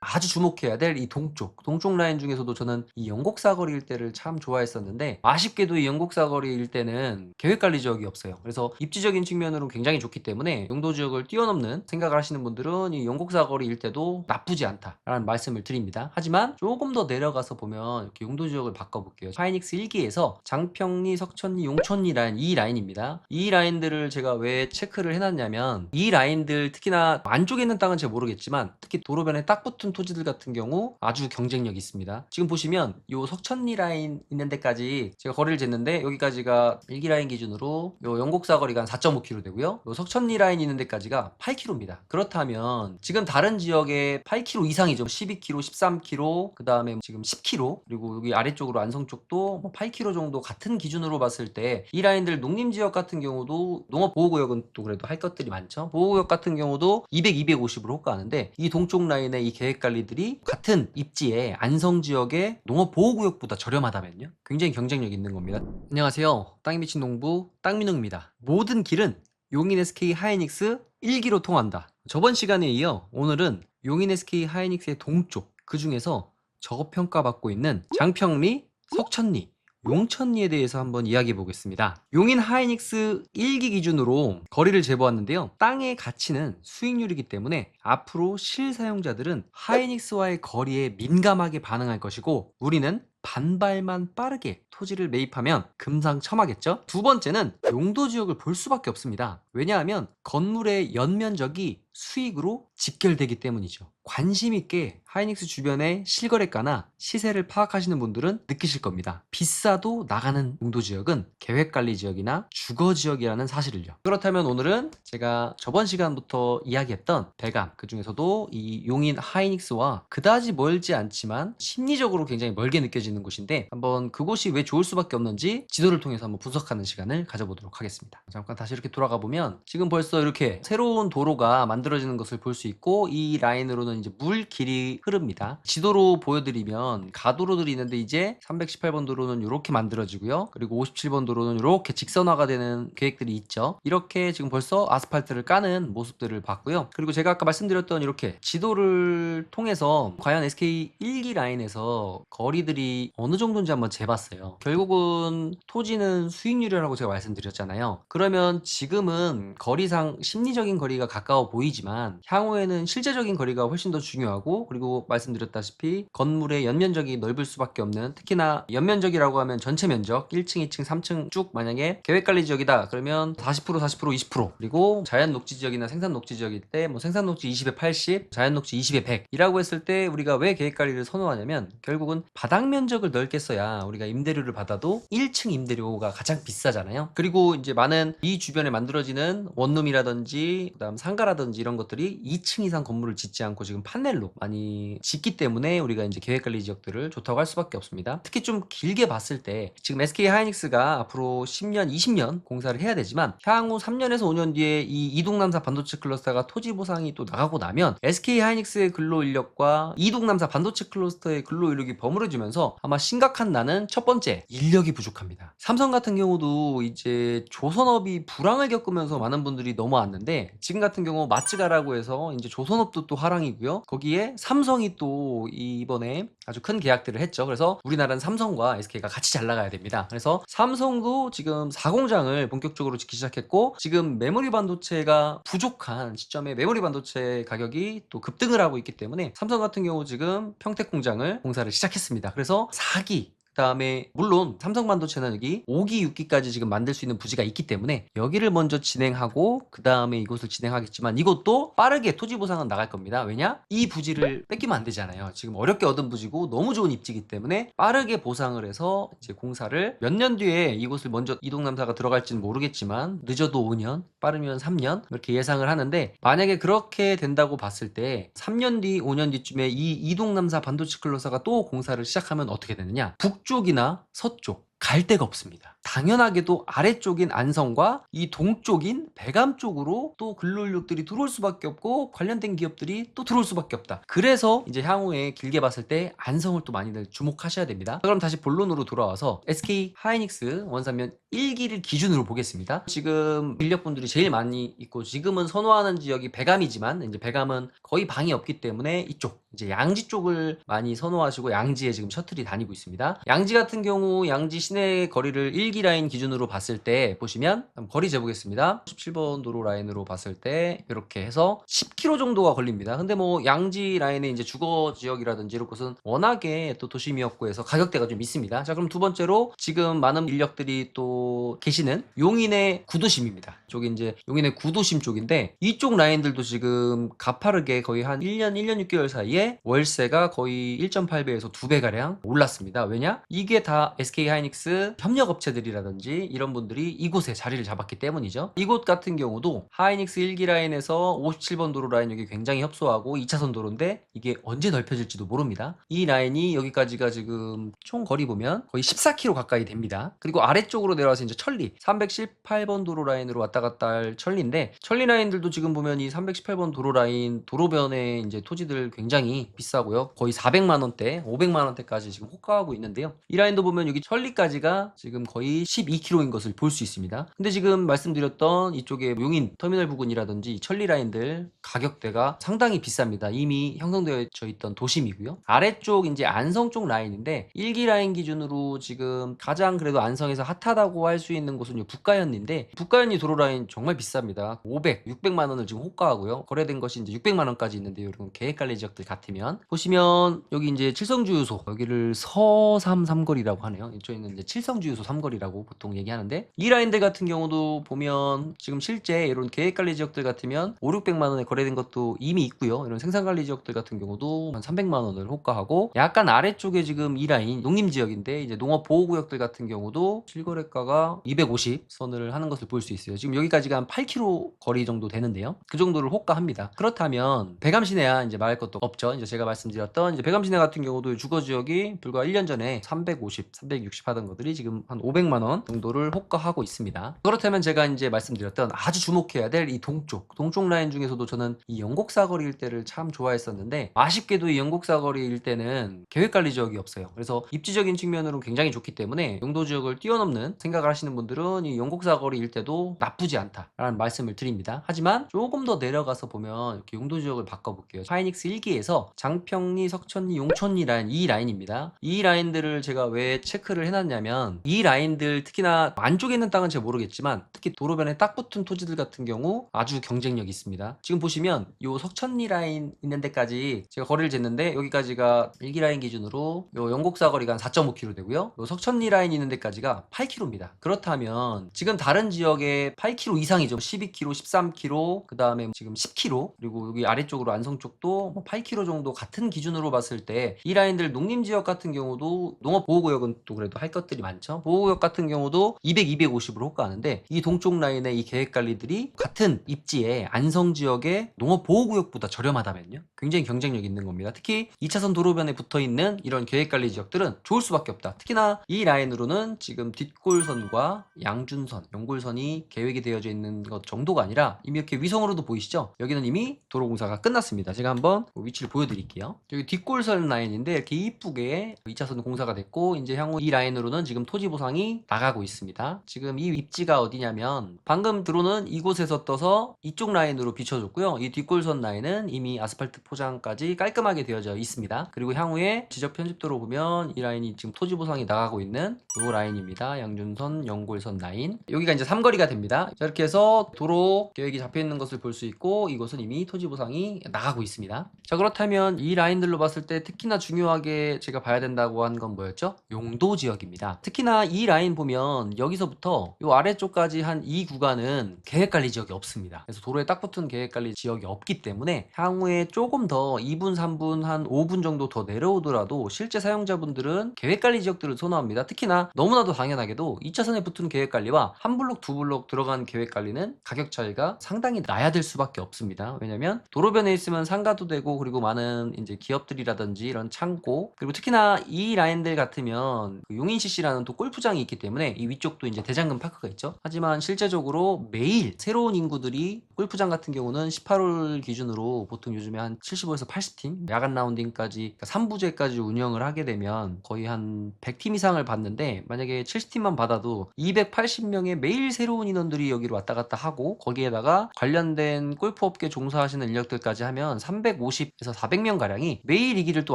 아주 주목해야 될 이 동쪽 라인 중에서도 저는 이 영곡 사거리 일대를 참 좋아했었는데, 아쉽게도 이 영곡 사거리 일대는 계획관리 지역이 없어요. 그래서 입지적인 측면으로 굉장히 좋기 때문에 용도 지역을 뛰어넘는 생각을 하시는 분들은 이 영곡 사거리 일대도 나쁘지 않다라는 말씀을 드립니다. 하지만 조금 더 내려가서 보면 이렇게 용도 지역을 바꿔볼게요. 하이닉스 1기에서 장평리, 석천리, 용천리 라인, 이 라인입니다. 이 라인들을 제가 왜 체크를 해놨냐면, 이 라인들 특히나 안쪽에 있는 땅은 잘 모르겠지만 특히 도로변에 딱 붙은 토지들 같은 경우 아주 경쟁력이 있습니다. 지금 보시면 요 석천리 라인 있는 데까지 제가 거리를 쟀는데, 여기까지가 1기 라인 기준으로 요 영곡 사거리가 한 4.5km 되고요. 요 석천리 라인 있는 데까지가 8km입니다. 그렇다면 지금 다른 지역에 8km 이상이죠. 12km, 13km, 그 다음에 지금 10km, 그리고 여기 아래쪽으로 안성 쪽도 뭐 8km 정도 같은 기준으로 봤을 때 이 라인들 농림지역 같은 경우도, 농업보호구역은 또 그래도 할 것들이 많죠. 보호구역 같은 경우도 200, 250으로 호가하는데, 이 동쪽 라인의 이 계획관리들이 같은 입지에 안성 지역의 농업보호구역보다 저렴하다면요, 굉장히 경쟁력 있는 겁니다. 안녕하세요. 땅이 미친 농부 땅민웅입니다. 모든 길은 용인 SK 하이닉스 1기로 통한다. 저번 시간에 이어 오늘은 용인 SK 하이닉스의 동쪽, 그 중에서 저평가받고 있는 장평리, 석천리, 용천리에 대해서 한번 이야기해 보겠습니다. 용인 하이닉스 1기 기준으로 거리를 재보았는데요. 땅의 가치는 수익률이기 때문에 앞으로 실사용자들은 하이닉스와의 거리에 민감하게 반응할 것이고, 우리는 반발만 빠르게 토지를 매입하면 금상첨화겠죠. 두 번째는 용도 지역을 볼 수밖에 없습니다. 왜냐하면 건물의 연면적이 수익으로 직결되기 때문이죠. 관심 있게 하이닉스 주변의 실거래가나 시세를 파악하시는 분들은 느끼실 겁니다. 비싸도 나가는 용도 지역은 계획관리 지역이나 주거 지역이라는 사실을요. 그렇다면 오늘은 제가 저번 시간부터 이야기했던 대감, 그 중에서도 이 용인 하이닉스와 그다지 멀지 않지만 심리적으로 굉장히 멀게 느껴지는 곳인데, 한번 그곳이 왜 좋을 수밖에 없는지 지도를 통해서 한번 분석하는 시간을 가져보도록 하겠습니다. 잠깐 다시 이렇게 돌아가 보면 지금 벌써 이렇게 새로운 도로가 만들어지는 것을 볼 수 있고, 이 라인으로는 이제 물길이 흐릅니다. 지도로 보여드리면 가도로들이 있는데, 이제 318번 도로는 이렇게 만들어지고요. 그리고 57번 도로는 이렇게 직선화가 되는 계획들이 있죠. 이렇게 지금 벌써 아스팔트를 까는 모습들을 봤고요. 그리고 제가 아까 말씀드렸던 이렇게 지도를 통해서 과연 SK 1기 라인에서 거리들이 어느 정도인지 한번 재봤어요. 결국은 토지는 수익률이라고 제가 말씀드렸잖아요. 그러면 지금은 거리상 심리적인 거리가 가까워 보이지만 향후에는 실제적인 거리가 훨씬 더 중요하고, 그리고 말씀드렸다시피 건물의 연면적이 넓을 수밖에 없는, 특히나 연면적이라고 하면 전체 면적 1층, 2층, 3층 쭉 만약에 계획관리 지역이다 그러면 40%, 40%, 20%, 그리고 자연 녹지 지역이나 생산 녹지 지역일 때 뭐 생산 녹지 20에 80, 자연 녹지 20에 100 이라고 했을 때 우리가 왜 계획관리를 선호하냐면, 결국은 바닥 면적을 넓게 써야 우리가 임대료를 받아도 1층 임대료가 가장 비싸잖아요. 그리고 이제 많은 이 주변에 만들어지는 원룸이라든지 그다음 상가라든지 이런 것들이 2층 이상 건물을 짓지 않고 지금 판넬로 많이 짓기 때문에 우리가 이제 계획관리 지역들을 좋다고 할 수밖에 없습니다. 특히 좀 길게 봤을 때 지금 SK 하이닉스가 앞으로 10년, 20년 공사를 해야 되지만, 향후 3년에서 5년 뒤에 이 이동남사 반도체 클러스터가 토지 보상이 또 나가고 나면 SK 하이닉스의 근로 인력과 이동남사 반도체 클러스터의 근로 인력이 버무려지면서 아마 심각한 난은 첫 번째, 인력이 부족합니다. 삼성 같은 경우도 이제 조선업이 불황을 겪으면서 많은 분들이 넘어왔는데, 지금 같은 경우 마츠가라고 해서 이제 조선업도 또 하락이고요. 거기에 삼성이 또 이번에 아주 큰 계약들을 했죠. 그래서 우리나라는 삼성과 SK가 같이 잘 나가야 됩니다. 그래서 삼성도 지금 4공장을 본격적으로 짓기 시작했고, 지금 메모리 반도체가 부족한 시점에 메모리 반도체 가격이 또 급등을 하고 있기 때문에 삼성 같은 경우 지금 평택 공장을 공사를 시작했습니다. 그래서 4기, 그다음에 물론 삼성반도체는 여기 5기, 6기까지 지금 만들 수 있는 부지가 있기 때문에 여기를 먼저 진행하고 그다음에 이곳을 진행하겠지만, 이것도 빠르게 토지 보상은 나갈 겁니다. 왜냐? 이 부지를 뺏기면 안 되잖아요. 지금 어렵게 얻은 부지고 너무 좋은 입지이기 때문에 빠르게 보상을 해서 이제 공사를, 몇 년 뒤에 이곳을 먼저 이동남사가 들어갈지는 모르겠지만 늦어도 5년, 빠르면 3년 이렇게 예상을 하는데, 만약에 그렇게 된다고 봤을 때 3년 뒤, 5년 뒤쯤에 이 이동남사 반도체 클러스터가 또 공사를 시작하면 어떻게 되느냐? 북쪽이나 서쪽, 갈 데가 없습니다. 당연하게도 아래쪽인 안성과 이 동쪽인 배감 쪽으로 또 근로인력들이 들어올 수밖에 없고 관련된 기업들이 또 들어올 수밖에 없다. 그래서 이제 향후에 길게 봤을 때 안성을 또 많이들 주목하셔야 됩니다. 그럼 다시 본론으로 돌아와서 SK 하이닉스 원산면 1기를 기준으로 보겠습니다. 지금 인력분들이 제일 많이 있고 지금은 선호하는 지역이 배감이지만 이제 배감은 거의 방이 없기 때문에 이쪽 이제 양지 쪽을 많이 선호하시고 양지에 지금 셔틀이 다니고 있습니다. 양지 같은 경우 양지 시내 거리를 1기 라인 기준으로 봤을 때 보시면 한번 거리 재보겠습니다. 17번 도로 라인으로 봤을 때 이렇게 해서 10km 정도가 걸립니다. 근데 뭐 양지 라인에 이제 주거 지역이라든지 이런 곳은 워낙에 또 도심이었고 해서 가격대가 좀 있습니다. 자, 그럼 두 번째로 지금 많은 인력들이 또 계시는 용인의 구도심입니다. 저기 이제 용인의 구도심 쪽인데 이쪽 라인들도 지금 가파르게 거의 한 1년 6개월 사이에 월세가 거의 1.8배에서 2배가량 올랐습니다. 왜냐? 이게 다 SK 하이닉스 협력업체들이라든지 이런 분들이 이곳에 자리를 잡았기 때문이죠. 이곳 같은 경우도 하이닉스 1기 라인에서 57번 도로 라인 여기 굉장히 협소하고 2차선 도로인데 이게 언제 넓혀질지도 모릅니다. 이 라인이 여기까지가 지금 총 거리 보면 거의 14km 가까이 됩니다. 그리고 아래쪽으로 내려와서 이제 천리 318번 도로 라인으로 왔다 갔다 할 천리인데 천리 라인들도 지금 보면 이 318번 도로 라인 도로변에 이제 토지들 굉장히 비싸고요. 거의 400만 원대, 500만 원대까지 지금 호가하고 있는데요. 이 라인도 보면 여기 천리까지가 지금 거의 12km인 것을 볼 수 있습니다. 근데 지금 말씀드렸던 이쪽에 용인 터미널 부근이라든지 천리 라인들 가격대가 상당히 비쌉니다. 이미 형성되어 있던 도심이고요. 아래쪽 이제 안성 쪽 라인인데 1기 라인 기준으로 지금 가장 그래도 안성에서 핫하다고 할 수 있는 곳은 북가현리인데 북가현리 도로 라인 정말 비쌉니다. 500, 600만 원을 지금 호가하고요. 거래된 것이 이제 600만 원까지 있는데요. 이런 계획 관리 지역들 같으면 보시면 여기 이제 칠성주유소 여기를 서삼 삼거리라고 하네요. 이쪽에는 이제 칠성주유소 삼거리라고 보통 얘기하는데 이 라인들 같은 경우도 보면 지금 실제 이런 계획 관리 지역들 같으면 5, 600만 원에 거래된 것도 이미 있고요. 이런 생산 관리 지역들 같은 경우도 한 300만 원을 호가하고 약간 아래쪽에 지금 이 라인 농림 지역인데 이제 농업 보호 구역들 같은 경우도 실거래가가 250 선을 하는 것을 볼 수 있어요. 지금 여기까지가 한 8km 거리 정도 되는데요. 그 정도를 호가합니다. 그렇다면 배감 시내야 이제 말할 것도 없죠. 이제 제가 말씀드렸던 이제 배감 시내 같은 경우도 주거 지역이 불과 1년 전에 350, 360 하던 것들이 지금 한 500만 원 정도를 호가하고 있습니다. 그렇다면 제가 이제 말씀드렸던 아주 주목해야 될 이 동쪽 라인 중에서도 저는 이 영곡 사거리 일대를 참 좋아했었는데 아쉽게도 이 영곡 사거리 일대는 계획 관리 지역이 없어요. 그래서 입지적인 측면으로 굉장히 좋기 때문에 용도 지역을 뛰어넘는 생각을 하시는 분들은 이 영곡 사거리 일대도 나쁘지 않다라는 말씀을 드립니다. 하지만 조금 더 내려가서 보면 이렇게 용도 지역을 바꿔볼게요. 하이닉스 1기에서 장평리, 석천리, 용천리 라인 이 라인입니다. 이 라인들을 제가 왜 체크를 해놨냐면 이 라인들 특히나 안쪽에 있는 땅은 잘 모르겠지만 특히 도로변에 딱 붙은 토지들 같은 경우 아주 경쟁력이 있습니다. 지금 보시면 요 석천리 라인 있는 데까지 제가 거리를 쟀는데 여기까지가 1기 라인 기준으로 요 영곡사 거리가 한 4.5km 되고요. 요 석천리 라인 있는 데까지가 8km입니다. 그렇다면 지금 다른 지역에 8km 이상이죠. 12km, 13km, 그 다음에 지금 10km, 그리고 여기 아래쪽으로 안성 쪽도 뭐 8km 정도 같은 기준으로 봤을 때 이 라인들 농림지역 같은 경우도 농업보호구역은 또 그래도 할 것들이 많죠. 보호구역 같은 경우도 200, 250으로 호가하는데 이 동쪽 라인의 이 계획관리들이 같은 입지에 안성 지역의 농업보호구역보다 저렴하다면요. 굉장히 경쟁력 있는 겁니다. 특히 2차선 도로변에 붙어있는 이런 계획관리 지역들은 좋을 수밖에 없다. 특히나 이 라인으로는 지금 뒷골선과 양준선, 연골선이 계획이 되어져 있는 것 정도가 아니라 이미 이렇게 위성으로도 보이시죠? 여기는 이미 도로공사가 끝났습니다. 제가 한번 위치를 보여드릴게요. 여기 뒷골선 라인인데 이렇게 이쁘게 2차선 공사가 됐고 이제 향후 이 라인으로는 지금 토지 보상이 나가고 있습니다. 지금 이 입지가 어디냐면 방금 드론은 이곳에서 떠서 이쪽 라인으로 비춰줬고요. 이 뒷골선 라인은 이미 아스팔트 포장까지 깔끔하게 되어져 있습니다. 그리고 향후에 지적 편집도로 보면 이 라인이 지금 토지 보상이 나가고 있는 이 라인입니다. 양준선, 연골선 라인. 여기가 이제 삼거리가 됩니다. 자, 이렇게 해서 도로 계획이 잡혀 있는 것을 볼 수 있고 이곳은 이미 토지 보상이 나가고 있습니다. 자, 그렇다면 이 라인들로 봤을 때 특히나 중요하게 제가 봐야 된다고 한 건 뭐였죠? 용도 지역입니다. 특히나 이 라인 보면 여기서부터 이 아래쪽까지 한 이 구간은 계획관리 지역이 없습니다. 그래서 도로에 딱 붙은 계획관리 지역이 없기 때문에 향후에 조금 더 2분, 3분, 한 5분 정도 더 내려오더라도 실제 사용자분들은 계획관리 지역들을 선호합니다. 특히나 너무나도 당연하게도 2차선에 붙은 계획관리와 한 블록, 두 블록 들어간 계획관리는 가격 차이가 상당히 나야 될 수밖에 없습니다. 왜냐면 도로변에 있으면 상가도 되고 그리고 많은 이제 기업들이라든지 이런 창고 그리고 특히나 이 라인들 같으면 그 용인 UMCC라는 또 골프장이 있기 때문에 이 위쪽도 이제 대장금 파크가 있죠. 하지만 실제적으로 매일 새로운 인구들이 골프장 같은 경우는 18홀 기준으로 보통 요즘에 한 75에서 80팀 야간 라운딩까지 3부제까지 운영을 하게 되면 거의 한 100팀 이상을 받는데 만약에 70팀만 받아도 280명의 매일 새로운 인원들이 여기로 왔다 갔다 하고 거기에다가 관련된 골프업계 종사하시는 인력들까지 하면 350에서 400명 가량이 매일 이 길을 또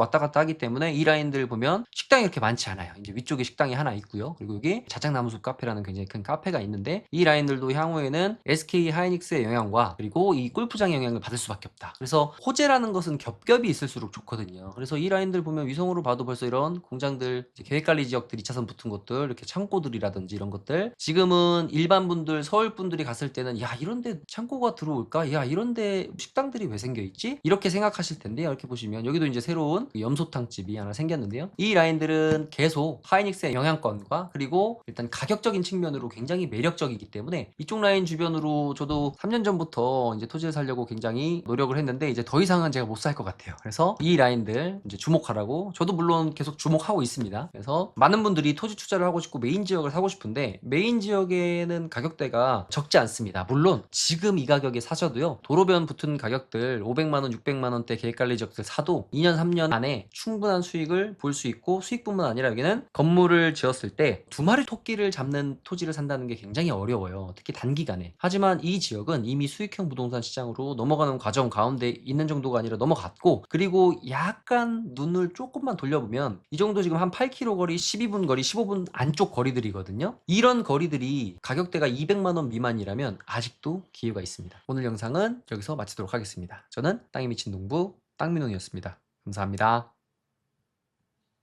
왔다 갔다 하기 때문에 이 라인들 보면 식당이 이렇게 많지 않아요. 이제 위쪽에 식당이 하나 있고요. 그리고 여기 자작나무숲 카페라는 굉장히 큰 카페가 있는데 이 라인들도 향후에는 SK 하이닉스의 영향과 그리고 이 골프장의 영향을 받을 수밖에 없다. 그래서 호재라는 것은 겹겹이 있을수록 좋거든요. 그래서 이 라인들 보면 위성으로 봐도 벌써 이런 공장들, 계획관리 지역들 2차선 붙은 곳들, 이렇게 창고들이라든지 이런 것들. 지금은 일반 분들, 서울 분들이 갔을 때는 야 이런데 창고가 들어올까? 야 이런데 식당들이 왜 생겨 있지? 이렇게 생각하실 텐데요. 이렇게 보시면 여기도 이제 새로운 염소탕집이 하나 생겼는데요. 이 라인들은 계속 하이닉스의 영향권과 그리고 일단 가격적인 측면으로 굉장히 매력적이기 때문에 이쪽 라인 주변으로 저도 3년 전부터 이제 토지를 사려고 굉장히 노력을 했는데 이제 더 이상은 제가 못 살 것 같아요. 그래서 이 라인들 이제 주목하라고 저도 물론 계속 주목하고 있습니다. 그래서 많은 분들이 토지 투자를 하고 싶고 메인 지역을 사고 싶은데 메인 지역에는 가격대가 적지 않습니다. 물론 지금 이 가격에 사셔도요. 도로변 붙은 가격들 500만 원, 600만 원대 계획관리 지역들 사도 2년, 3년 안에 충분한 수익을 볼 수 있고 수익뿐만 아니라 여기는 건물을 지었을 때 두 마리 토끼를 잡는 토지를 산다는 게 굉장히 어려워요. 특히 단기간에. 하지만 이 지역은 이미 수익형 부동산 시장으로 넘어가는 과정 가운데 있는 정도가 아니라 넘어갔고 그리고 약간 눈을 조금만 돌려보면 이 정도 지금 한 8km 거리, 12분 거리, 15분 안쪽 거리들이거든요. 이런 거리들이 가격대가 200만 원 미만이라면 아직도 기회가 있습니다. 오늘 영상은 여기서 마치도록 하겠습니다. 저는 땅에 미친 농부 땅민홍이었습니다. 감사합니다.